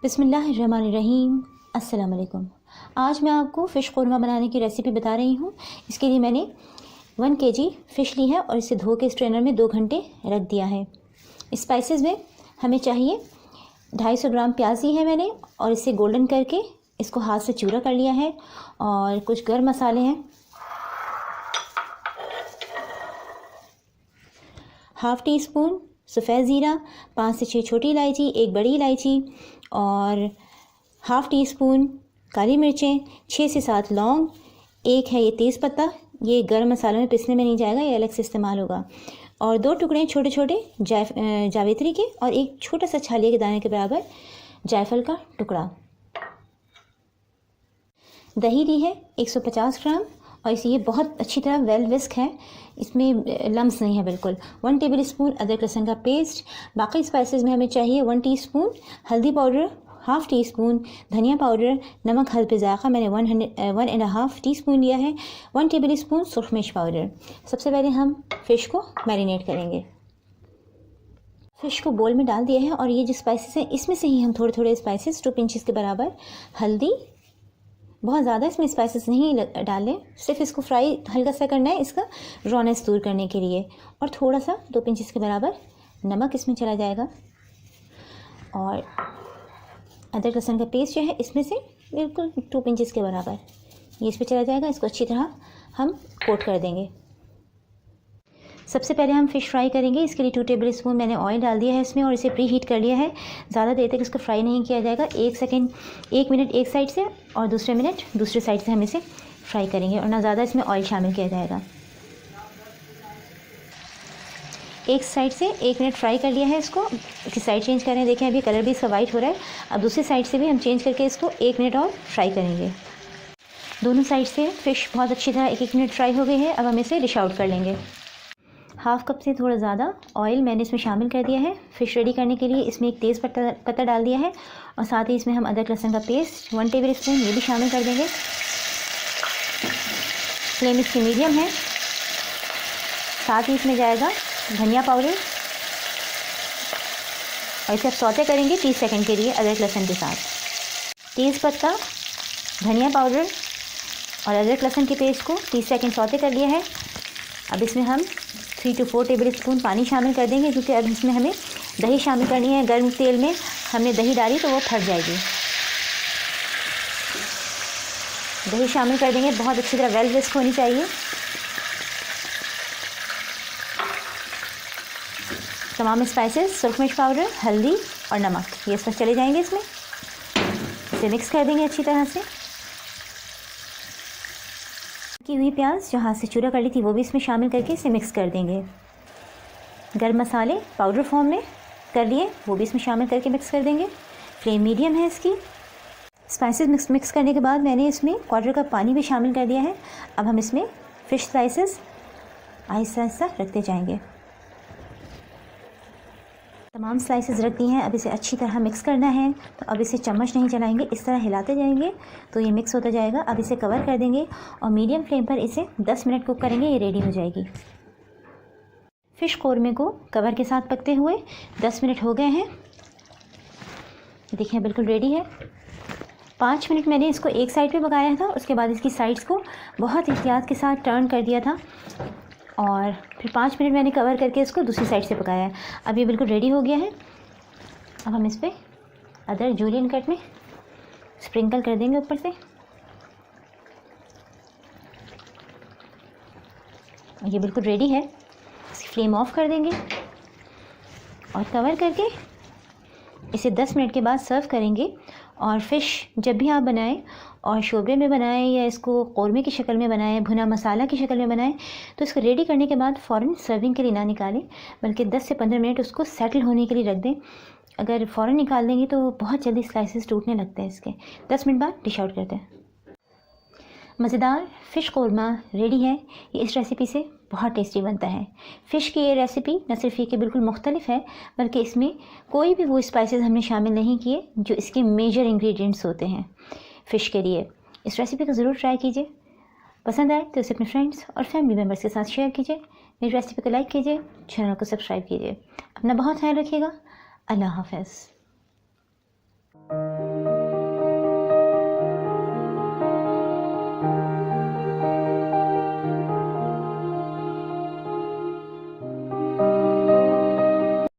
बिस्मिल्लाहिर्रहमानिर्रहीम। अस्सलाम वालेकुम। आज मैं आपको फ़िश क़ोरमा बनाने की रेसिपी बता रही हूँ। इसके लिए मैंने 1 kg फ़िश ली है और इसे धो के स्ट्रेनर में 2 घंटे रख दिया है। स्पाइसेस में हमें चाहिए 250 ग्राम प्याज ली है मैंने और इसे गोल्डन करके इसको हाथ से चूरा कर लिया है। और कुछ गर्म मसाले हैं, 1/2 टीस्पून सफ़ेद ज़ीरा, 5 से 6 छोटी इलायची, 1 बड़ी इलायची और 1/2 टीस्पून काली मिर्चें, 6 से 7 लौंग, 1 है ये तेज़पत्ता। ये गर्म मसालों में पिसने में नहीं जाएगा, ये अलग से इस्तेमाल होगा। और 2 टुकड़े छोटे छोटे जावित्री के और एक छोटा सा छालिया के दाने के बराबर जायफल का टुकड़ा। दही ली है 150 ग्राम और इसे ये बहुत अच्छी तरह वेल विस्क है, इसमें लम्स नहीं है बिल्कुल। 1 टेबल स्पून अदरक लहसुन का पेस्ट। बाकी स्पाइसेस में हमें चाहिए 1 टीस्पून हल्दी पाउडर, 1/2 टीस्पून धनिया पाउडर, नमक हल्द पे ज़ायक़ा मैंने 1.5 टीस्पून लिया है, 1 टेबल स्पून सुरख मिर्च पाउडर। सबसे पहले हम फ़िश को मैरिनेट करेंगे। फ़िश को बोल में डाल दिया है और ये जो स्पाइसेस हैं इसमें से ही हम थोड़े थोड़े स्पाइसेस 2 पिंचेस के बराबर हल्दी, बहुत ज़्यादा इसमें स्पाइसेस नहीं डालें, सिर्फ इसको फ्राई हल्का सा करना है इसका रॉनेस दूर करने के लिए। और थोड़ा सा 2 पिंचेस के बराबर नमक इसमें चला जाएगा। और अदरक लहसुन का पेस्ट जो है इसमें से बिल्कुल 2 पिंचेस के बराबर ये इस पर चला जाएगा। इसको अच्छी तरह हम कोट कर देंगे। सबसे पहले हम फ़िश फ्राई करेंगे। इसके लिए 2 टेबल स्पून मैंने ऑयल डाल दिया है इसमें और इसे प्री हीट कर लिया है। ज़्यादा देर तक इसको फ्राई नहीं किया जाएगा। 1 मिनट एक साइड से और दूसरे मिनट दूसरे साइड से हम इसे फ्राई करेंगे और ना ज़्यादा इसमें ऑयल शामिल किया जाएगा। एक साइड से 1 मिनट फ्राई कर लिया है इसको। इसकी साइड चेंज कर रहे हैं, देखें अभी कलर भी इसका वाइट हो रहा है। अब दूसरी साइड से भी हम चेंज करके इसको 1 मिनट और फ्राई करेंगे। दोनों साइड से फ़िश बहुत अच्छी तरह 1 मिनट फ्राई हो गई है। अब हम इसे डिश आउट कर लेंगे। 1/2 कप से थोड़ा ज़्यादा ऑयल मैंने इसमें शामिल कर दिया है फ़िश रेडी करने के लिए। इसमें एक तेज़ पत्ता डाल दिया है और साथ ही इसमें हम अदरक लहसुन का पेस्ट 1 टेबल स्पून ये भी शामिल कर देंगे। फ्लेम इसकी मीडियम है। साथ ही इसमें जाएगा धनिया पाउडर और इसे आप सौते करेंगे 30 सेकंड के लिए अदरक लहसुन के साथ। तेज़ पत्ता, धनिया पाउडर और अदरक लहसुन के पेस्ट को 30 सेकंड सौते कर लिया है। अब इसमें हम 3 से 4 टेबल स्पून पानी शामिल कर देंगे क्योंकि अब इसमें हमें दही शामिल करनी है। गर्म तेल में हमने दही डाली तो वो फट जाएगी। दही शामिल कर देंगे, बहुत अच्छी तरह वेल विस्क होनी चाहिए। तमाम स्पाइसेस, सुरख मिर्च पाउडर, हल्दी और नमक ये सब चले जाएंगे इसमें। इसे मिक्स कर देंगे अच्छी तरह से। की हुई प्याज जो हाथ से चूरा कर ली थी वो भी इसमें शामिल करके इसे मिक्स कर देंगे। गर्म मसाले पाउडर फॉर्म में कर लिए वो भी इसमें शामिल करके मिक्स कर देंगे। फ्लेम मीडियम है इसकी। स्पाइसेस मिक्स करने के बाद मैंने इसमें 1/4 कप पानी भी शामिल कर दिया है। अब हम इसमें फ़िश स्लाइसेस आहिस्ता आहिस्ता रखते जाएंगे। तमाम स्लाइसेस रख दी हैं। अब इसे अच्छी तरह मिक्स करना है तो अब इसे चम्मच नहीं चलाएंगे, इस तरह हिलाते जाएंगे तो ये मिक्स होता जाएगा। अब इसे कवर कर देंगे और मीडियम फ्लेम पर इसे 10 मिनट कुक करेंगे, ये रेडी हो जाएगी। फ़िश क़ोरमे को कवर के साथ पकते हुए 10 मिनट हो गए हैं। देखिए बिल्कुल रेडी है। 5 मिनट मैंने इसको एक साइड पे पकाया था, उसके बाद इसकी साइड्स को बहुत एहतियात के साथ टर्न कर दिया था और फिर 5 मिनट मैंने कवर करके इसको दूसरी साइड से पकाया है। अब ये बिल्कुल रेडी हो गया है। अब हम इस पर अदरक जूलियन कट में स्प्रिंकल कर देंगे ऊपर से। ये बिल्कुल रेडी है। इसकी फ्लेम ऑफ कर देंगे और कवर करके इसे 10 मिनट के बाद सर्व करेंगे। और फ़िश जब भी आप बनाएं और शोरबे में बनाएं या इसको क़ोरमे की शक्ल में बनाएं, भुना मसाला की शक्ल में बनाएं, तो इसको रेडी करने के बाद फ़ौरन सर्विंग के लिए ना निकालें, बल्कि 10 से 15 मिनट उसको सेटल होने के लिए रख दें। अगर फ़ौरन निकाल देंगे तो बहुत जल्दी स्लाइसेस टूटने लगते हैं इसके। 10 मिनट बाद डिश आउट करते हैं। मज़ेदार फ़िश क़ोरमा रेडी है। ये इस रेसिपी से बहुत टेस्टी बनता है। फ़िश की ये रेसिपी न सिर्फ ये कि बिल्कुल मुख्तलिफ है, बल्कि इसमें कोई भी वो स्पाइसेस हमने शामिल नहीं किए जो इसके मेजर इंग्रेडिएंट्स होते हैं फ़िश के लिए। इस रेसिपी को ज़रूर ट्राई कीजिए। पसंद आए तो इसे अपने फ्रेंड्स और फैमिली मेम्बर्स के साथ शेयर कीजिए। मेरी रेसिपी को लाइक कीजिए, चैनल को सब्सक्राइब कीजिए। अपना बहुत ख्याल रखिएगा। अल्लाह हाफ़िज़।